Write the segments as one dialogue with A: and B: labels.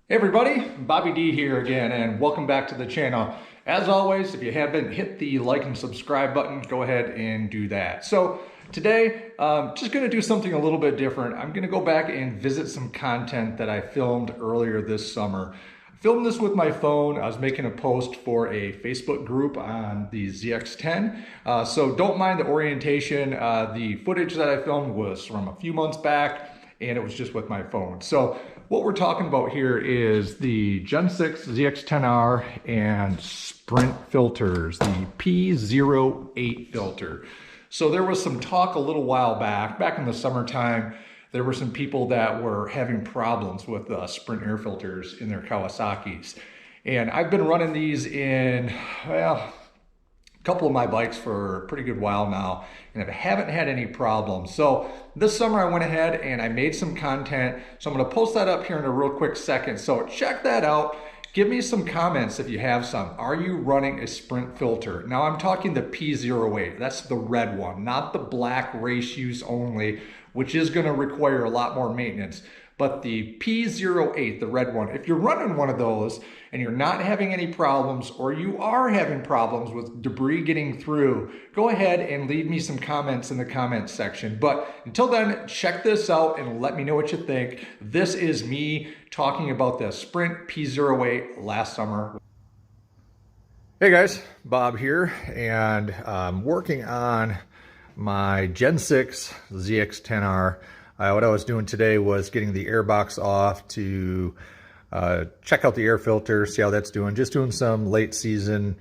A: Hey everybody, Bobby D here again, and welcome back to the channel. As always, if you haven't hit the like and subscribe button, go ahead and do that. So today, just gonna do something a little bit different. I'm gonna go back and visit some content that I filmed earlier this summer. I filmed this with my phone. I was making a post for a Facebook group on the ZX10. So don't mind the orientation. The footage that I filmed was from a few months back, and it was just with my phone. So what we're talking about here is the Gen 6 ZX10R and Sprint filters, the P08 filter. So there was some talk a little while back in the summertime. There were some people that were having problems with Sprint air filters in their Kawasaki's. And I've been running these in, well, couple of my bikes for a pretty good while now, and I haven't had any problems. So this summer I went ahead and I made some content. So I'm gonna post that up here in a real quick second. So check that out. Give me some comments if you have some. Are you running a Sprint filter? Now I'm talking the P08. That's the red one, not the black race use only, which is gonna require a lot more maintenance. But the P08, the red one, if you're running one of those and you're not having any problems, or you are having problems with debris getting through, go ahead and leave me some comments in the comments section. But until then, check this out and let me know what you think. This is me talking about the Sprint P08 last summer. Hey guys, Bob here, and I'm working on my Gen 6 ZX10R. What I was doing today was getting the air box off to check out the air filter, see how that's doing. Just doing some late season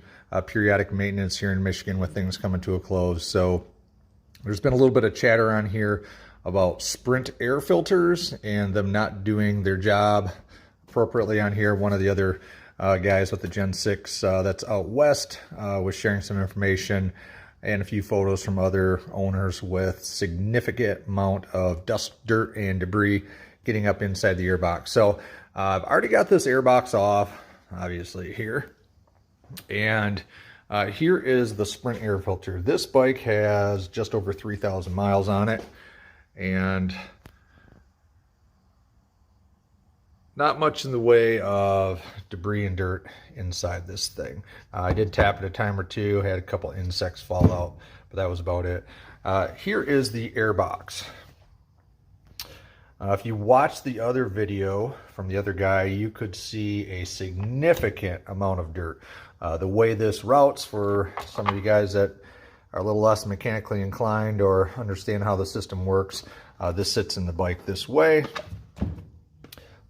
A: periodic maintenance here in Michigan with things coming to a close. So there's been a little bit of chatter on here about Sprint air filters and them not doing their job appropriately on here. One of the other guys with the Gen 6 that's out west was sharing some information and a few photos from other owners with significant amount of dust, dirt, and debris getting up inside the airbox. So I've already got this airbox off, obviously here. And here is the Sprint air filter. This bike has just over 3,000 miles on it. And not much in the way of debris and dirt inside this thing. I did tap it a time or two, had a couple insects fall out, but that was about it. Here is the air box. If you watch the other video from the other guy, you could see a significant amount of dirt. The way this routes, for some of you guys that are a little less mechanically inclined or understand how the system works, this sits in the bike this way.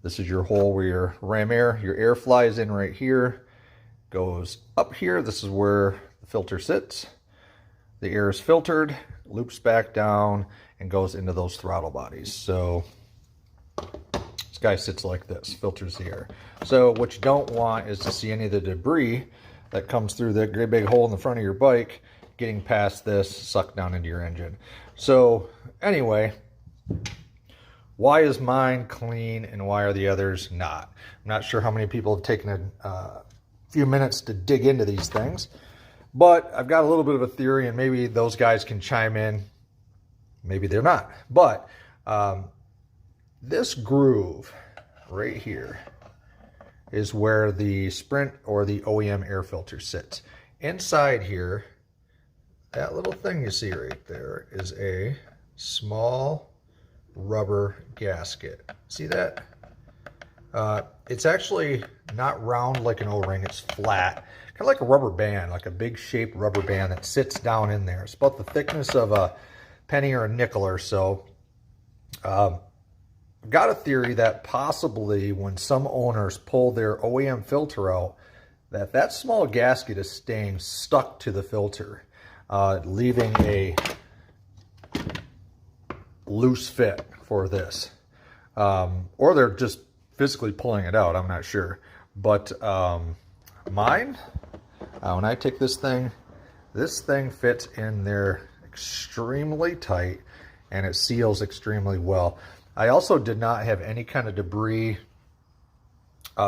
A: This is your hole where your ram air, your air flies in right here, goes up here. This is where the filter sits. The air is filtered, loops back down, and goes into those throttle bodies. So this guy sits like this, filters the air. So what you don't want is to see any of the debris that comes through the great big hole in the front of your bike getting past this, sucked down into your engine. So anyway, why is mine clean and why are the others not? I'm not sure how many people have taken a few minutes to dig into these things, but I've got a little bit of a theory, and maybe those guys can chime in. Maybe they're not. But this groove right here is where the Sprint or the OEM air filter sits. Inside here, that little thing you see right there is a small rubber gasket. See that? It's actually not round like an O-ring, it's flat, kind of like a rubber band, like a big shaped rubber band that sits down in there. It's about the thickness of a penny or a nickel or so. I've got a theory that possibly when some owners pull their OEM filter out, that small gasket is staying stuck to the filter, leaving a loose fit for this, or they're just physically pulling it out. I'm not sure, but mine, when I take this thing fits in there extremely tight, and it seals extremely well. I also did not have any kind of debris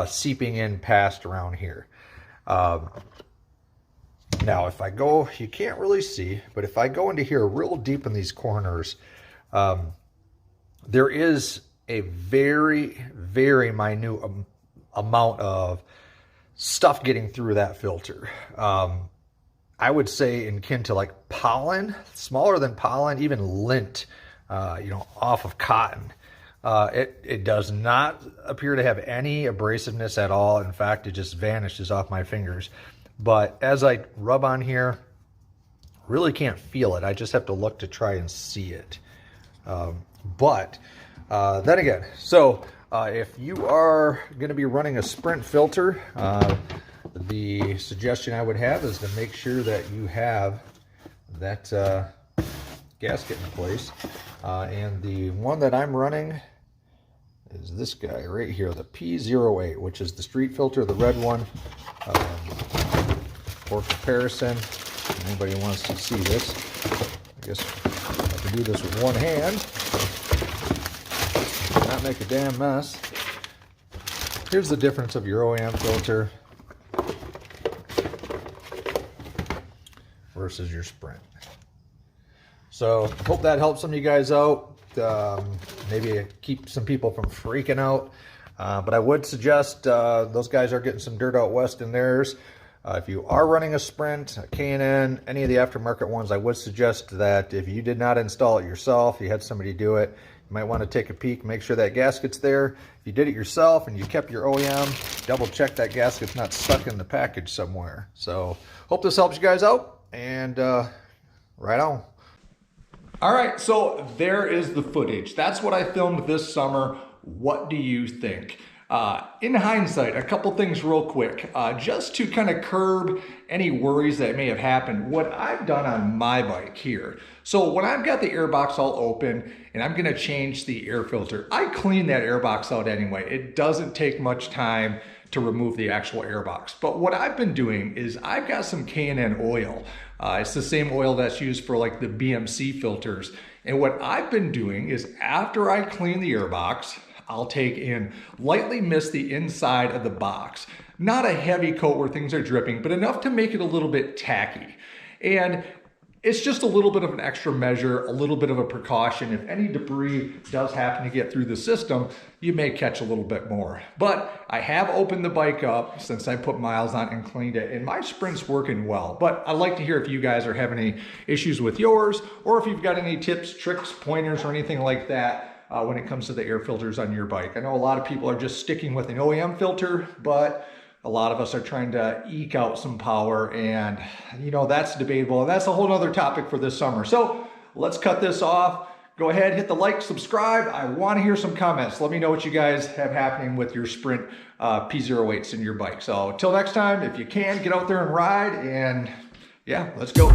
A: seeping in past around here. Now if I go, you can't really see, but if I go into here real deep in these corners, there is a very, very minute amount of stuff getting through that filter. I would say akin to like pollen, smaller than pollen, even lint, you know, off of cotton. It does not appear to have any abrasiveness at all. In fact, it just vanishes off my fingers. But as I rub on here, really can't feel it. I just have to look to try and see it. But then again, so if you are going to be running a Sprint filter, the suggestion I would have is to make sure that you have that gasket in place. And the one that I'm running is this guy right here, the P08, which is the street filter, the red one. For comparison, if anybody wants to see this, I guess I can do this with one hand, not make a damn mess. Here's the difference of your OEM filter versus your Sprint. So hope that helps some of you guys out. Maybe keep some people from freaking out. But I would suggest those guys are getting some dirt out west in theirs. If you are running a Sprint, a K&N, any of the aftermarket ones, I would suggest that if you did not install it yourself, you had somebody do it, you might want to take a peek, make sure that gasket's there. If you did it yourself and you kept your OEM, double check that gasket's not stuck in the package somewhere. So hope this helps you guys out, and right on. All right, so there is the footage. That's what I filmed this summer. What do you think? In hindsight, a couple things real quick, just to kind of curb any worries that may have happened. What I've done on my bike here, so when I've got the air box all open and I'm going to change the air filter, I clean that air box out anyway. It doesn't take much time to remove the actual air box. But what I've been doing is I've got some K&N oil. It's the same oil that's used for like the BMC filters. And what I've been doing is after I clean the air box, I'll take and lightly mist the inside of the box. Not a heavy coat where things are dripping, but enough to make it a little bit tacky. And it's just a little bit of an extra measure, a little bit of a precaution. If any debris does happen to get through the system, you may catch a little bit more. But I have opened the bike up since I put miles on and cleaned it, and my Sprint's working well. But I'd like to hear if you guys are having any issues with yours, or if you've got any tips, tricks, pointers, or anything like that when it comes to the air filters on your bike. I know a lot of people are just sticking with an OEM filter, but a lot of us are trying to eke out some power, and you know, that's debatable, and that's a whole other topic for this summer. So let's cut this off. Go ahead, hit the like, subscribe. I want to hear some comments. Let me know what you guys have happening with your Sprint P08s in your bike. So till next time, if you can, get out there and ride, and yeah, let's go.